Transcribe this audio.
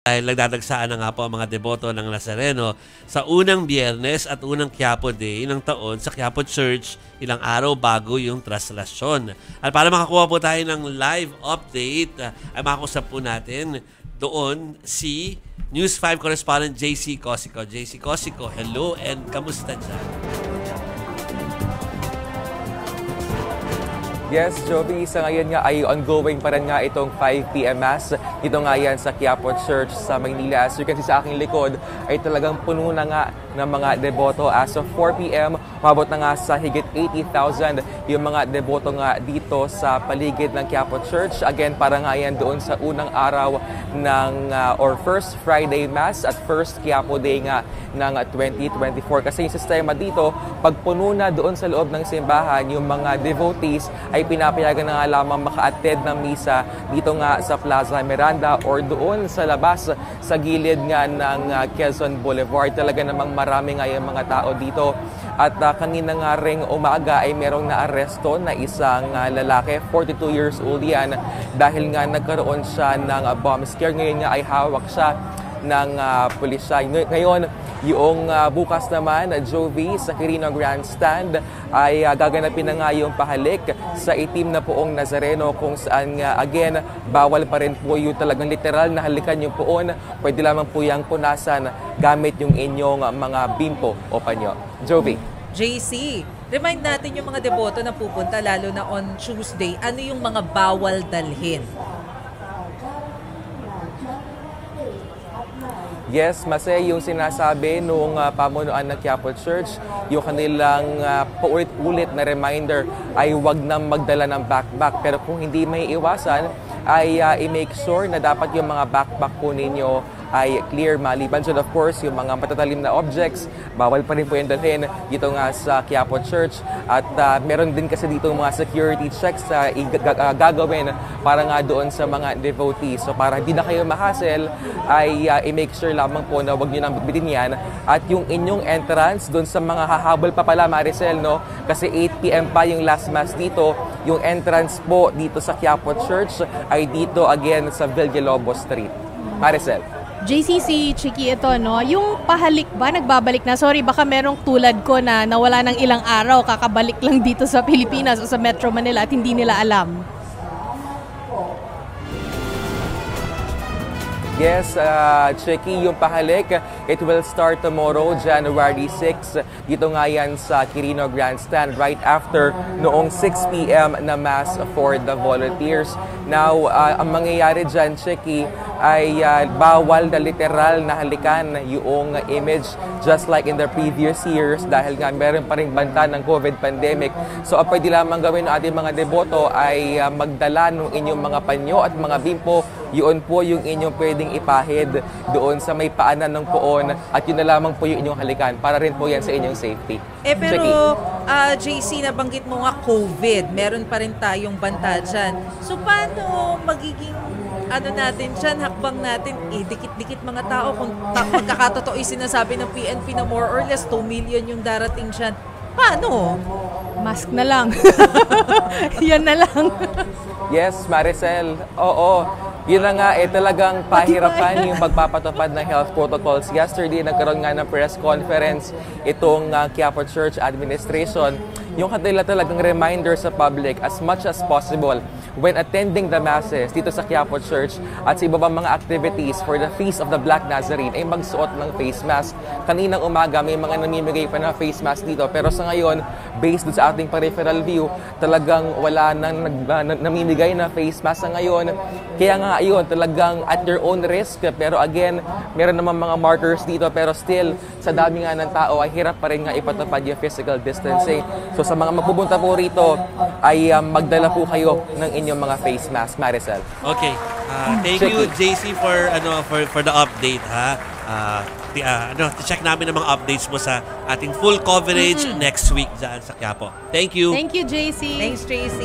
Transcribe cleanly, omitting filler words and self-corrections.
Dahil nagdadagsaan na nga po ang mga deboto ng Nazareno sa unang Biyernes at unang Quiapo Day ng taon sa Quiapo Church ilang araw bago yung traslasyon. At para makakuha po tayo ng live update, ay makakusap po natin doon si News 5 correspondent JC Cosico. JC Cosico, hello and kamusta dyan? Yes, Jovi, sa ngayon nga ay ongoing pa rin nga itong 5 p.m. Mass. Ito nga yan sa Quiapo Church sa Maynila. As you can see sa aking likod, ay talagang puno na nga ng mga deboto. As of 4 p.m., mabot na nga sa higit 80,000 yung mga deboto nga dito sa paligid ng Quiapo Church. Again, para nga yan doon sa unang araw ng or first Friday Mass at first Quiapo Day nga ng 2024. Kasi yung sistema dito, pag puno na doon sa loob ng simbahan, yung mga devotees ay pinapayagan na nga lamang maka-attend ng misa dito nga sa Plaza Miranda or doon sa labas sa gilid nga ng Quezon Boulevard. Talaga namang marami nga yung mga tao dito. At kanina nga ring umaga ay merong naaresto na isang lalaki, 42 years old yan, dahil nga nagkaroon siya ng bomb scare. Ngayon nga ay hawak siya ng pulisya. Ngayon, yung bukas naman, Jovi, sa Quirino Grandstand ay gaganapin na nga yung pahalik sa itim na poong Nazareno kung saan again, bawal pa rin po yung talagang literal na halikan yung poon. Pwede lamang po yung punasan gamit yung inyong mga bimpo o panyo. Jovi. JC, remind natin yung mga deboto na pupunta lalo na on Tuesday. Ano yung mga bawal dalhin? Yes, Masay, yung sinasabi nung pamunuan ng Quiapo Church, yung kanilang paulit-ulit na reminder ay wag nang magdala ng backpack. Pero kung hindi may iwasan, ay i-make sure na dapat yung mga backpack po ninyo ay clear maliban. So of course, yung mga matatalim na objects, bawal pa rin po yung dalhin dito nga sa Quiapo Church. At meron din kasi dito mga security checks na gagawin para nga doon sa mga devotees. So para hindi na kayo ma-hassle, ay i-make sure lamang po na wag nyo nang bitbitin yan. At yung inyong entrance doon sa mga hahabol pa pala, Maricel, no? Kasi 8 p.m. pa yung last mass dito. Yung entrance po dito sa Quiapo Church ay dito again sa Villalobos Street. Maricel. JCC, Chiki, ito, no? Yung pahalik ba, nagbabalik na? Sorry, baka merong tulad ko na nawala ng ilang araw, kakabalik lang dito sa Pilipinas o sa Metro Manila at hindi nila alam. Yes, Chiki, yung pahalik, it will start tomorrow, January 6. Dito nga yan sa Quirino Grandstand right after noong 6 p.m. na Mass for the volunteers. Now, ang mangyayari dyan, Chiki, ay bawal na literal na halikan yung image just like in the previous years dahil nga meron pa rin banta ng COVID pandemic. So, ang pwede lamang gawin ng ating mga deboto ay magdala ng inyong mga panyo at mga bimpo. Yun po yung inyong pwedeng ipahid doon sa may paanan ng poon at yun na lamang po yung inyong halikan para rin po yan sa inyong safety. Pero JC, nabanggit mo nga COVID, meron pa rin tayong banta dyan. So paano magiging natin dyan, hakbang natin, dikit-dikit mga tao kung magkakatotoo sinasabi ng PNP na more or less 2 million yung darating dyan. Paano? Mask na lang. Yan na lang. Yes, Maricel. Oo. Yun na nga, talagang pahirapan yung pagpapatupad ng health protocols. Yesterday, nagkaroon nga ng press conference itong Quiapo Church Administration. Yung kanila talagang reminder sa public as much as possible when attending the masses dito sa Quiapo Church at sa iba pang mga activities for the Feast of the Black Nazarene ay magsuot ng face mask. Kaninang umaga, may mga namimigay pa na face mask dito. Pero sa ngayon, based sa ating peripheral view, talagang wala nang namimigay na face mask sa ngayon. Kaya nga ayun, talagang at your own risk. Pero again, meron naman mga markers dito. Pero still, sa dami nga ng tao, ay hirap pa rin nga ipatupad yung physical distancing. So sa mga magpupunta po rito, ay magdala po kayo ng inyong mga face mask, Maricel. Okay. Thank you, JC, for the update, ha. Check namin ang mga updates mo sa ating full coverage next week dyan sa Quiapo. Thank you. Thank you, JC. Thanks, JC.